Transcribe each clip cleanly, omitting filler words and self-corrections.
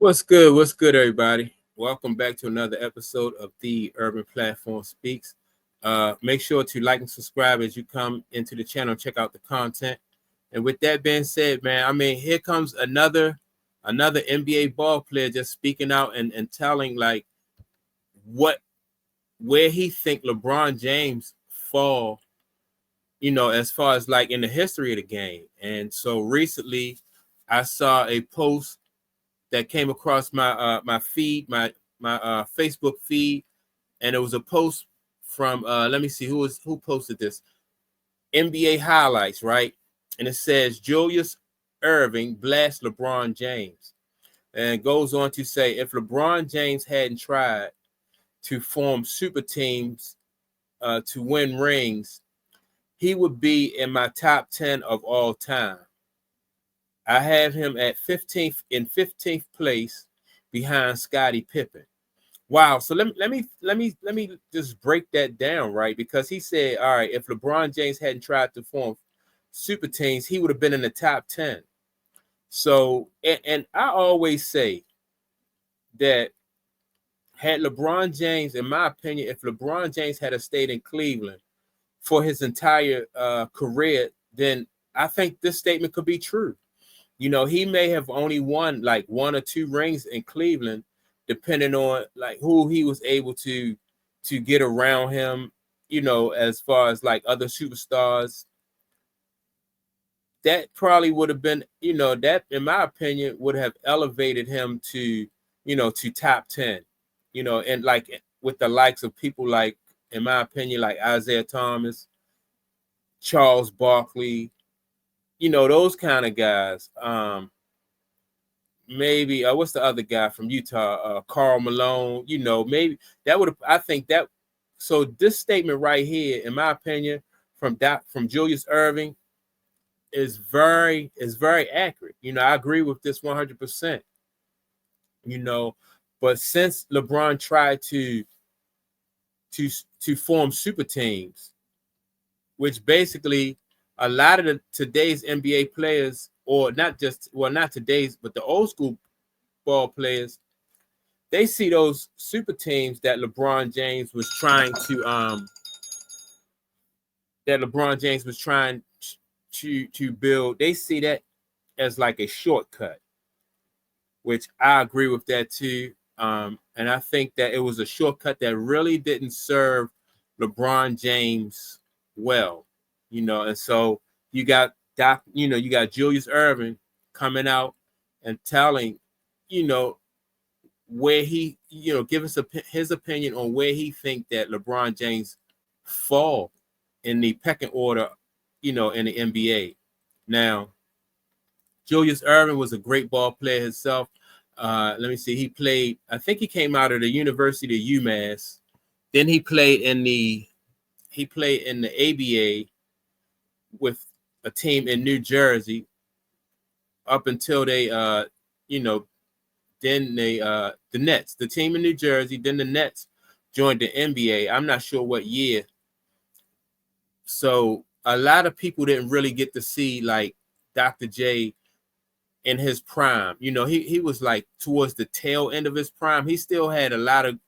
What's good? What's good, everybody? Welcome back to another episode of the Urban Platform Speaks. Make sure to like and subscribe as you come into the channel. Check out the content. And with that being said, man, I mean, here comes another NBA ball player just speaking out and telling like what where he think LeBron James fall, as far as like in the history of the game. And so recently, I saw a post that came across my feed, my Facebook feed, and it was a post from let me see who posted this. NBA highlights, right? And it says Julius Erving blasts LeBron James. And it goes on to say if LeBron James hadn't tried to form super teams to win rings, he would be in my top 10 of all time. I have him at 15th place behind Scottie Pippen. Wow. So let me just break that down, right? Because he said, all right, if LeBron James hadn't tried to form super teams, he would have been in the top 10. So and I always say that had LeBron James, in my opinion, if LeBron James had stayed in Cleveland for his entire career, then I think this statement could be true. He may have only won like one or two rings in Cleveland, depending on like who he was able to get around him, as far as like other superstars. That probably would have been, that in my opinion would have elevated him to top 10, and like with the likes of people like, in my opinion, like Isaiah Thomas, Charles Barkley, those kind of guys. Maybe what's the other guy from Utah? Karl Malone. Maybe that would have. I think that. So this statement right here, in my opinion, from Julius Erving, is very accurate. I agree with this 100%. But since LeBron tried to form super teams, which basically a lot of today's NBA players, or not today's, but the old school ball players, they see those super teams that LeBron James was trying to build. They see that as like a shortcut, which I agree with that too. And I think that it was a shortcut that really didn't serve LeBron James well, and so you got you got Julius Erving coming out and telling, where he, give us his opinion on where he think that LeBron James fall in the pecking order, in the NBA. Now, Julius Erving was a great ball player himself. Let me see. I think he came out of the University of UMass. Then he played in the ABA with a team in New Jersey up until they then the Nets, the team in New Jersey, then the Nets joined the NBA. I'm not sure what year. So a lot of people didn't really get to see like Dr. J in his prime. He was like towards the tail end of his prime. He still had a lot of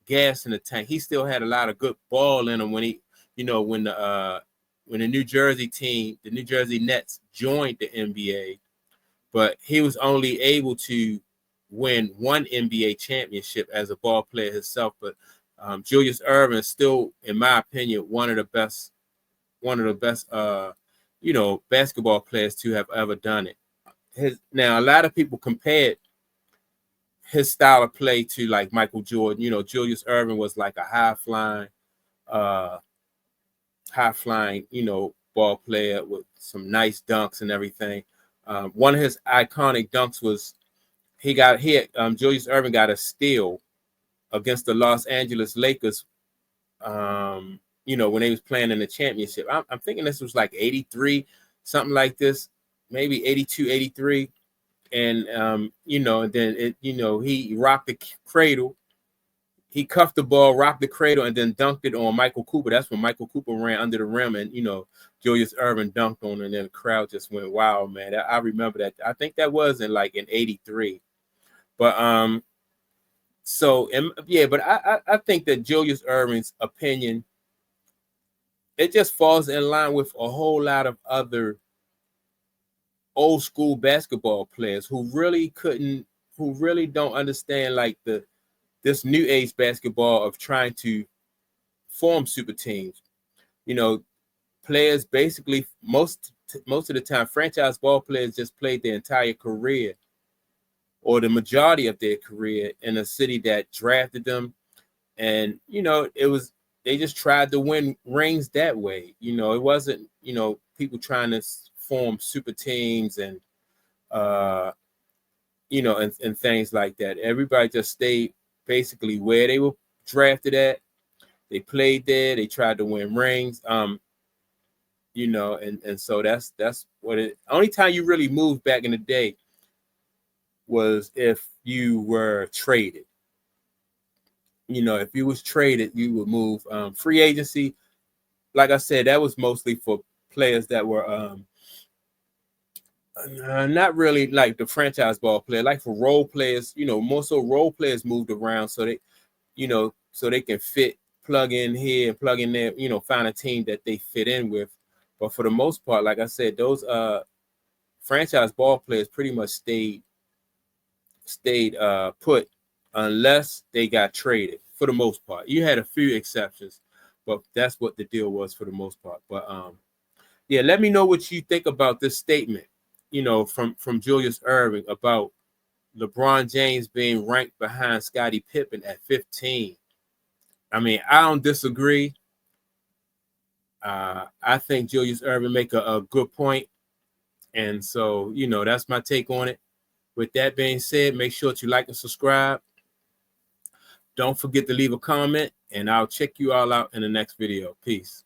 gas in the tank. He still had a lot of good ball in him when he, when the New Jersey team, the New Jersey Nets joined the NBA, but he was only able to win one NBA championship as a ball player himself. But Julius Erving is still, in my opinion, one of the best basketball players to have ever done it. Now, a lot of people compared his style of play to like Michael Jordan. Julius Erving was like a high flying, ball player with some nice dunks and everything. One of his iconic dunks was Julius Erving got a steal against the Los Angeles Lakers. When they was playing in the championship. I'm thinking this was like 83, something like this, maybe 82, 83. And, and then he rocked the cradle. He cuffed the ball, rocked the cradle, and then dunked it on Michael Cooper. That's when Michael Cooper ran under the rim, and, Julius Erving dunked on it, and then the crowd just went wild, man. I remember that. I think that was in 83. But so yeah, but I think that Julius Erving's opinion, it just falls in line with a whole lot of other old school basketball players who really don't understand like this new age basketball of trying to form super teams. You know, players basically most of the time, franchise ball players just played their entire career or the majority of their career in a city that drafted them. And, they just tried to win rings that way. It wasn't, people trying to form super teams and, and things like that. Everybody just stayed basically where they were drafted at. They played there. They tried to win rings. And so that's what it. Only time you really moved back in the day was if you were traded. If you was traded, you would move. Free agency, like I said, that was mostly for players that were not really like the franchise ball player. Like for role players, more so role players moved around so they can plug in here and plug in there. Find a team that they fit in with. But for the most part, like I said, those franchise ball players pretty much stayed put unless they got traded. For the most part, you had a few exceptions, but that's what the deal was for the most part. But yeah, let me know what you think about this statement, from Julius Erving about LeBron James being ranked behind Scottie Pippen at 15. I mean, I don't disagree. I think Julius Erving make a good point. And so, that's my take on it. With that being said, make sure to like and subscribe. Don't forget to leave a comment, and I'll check you all out in the next video. Peace.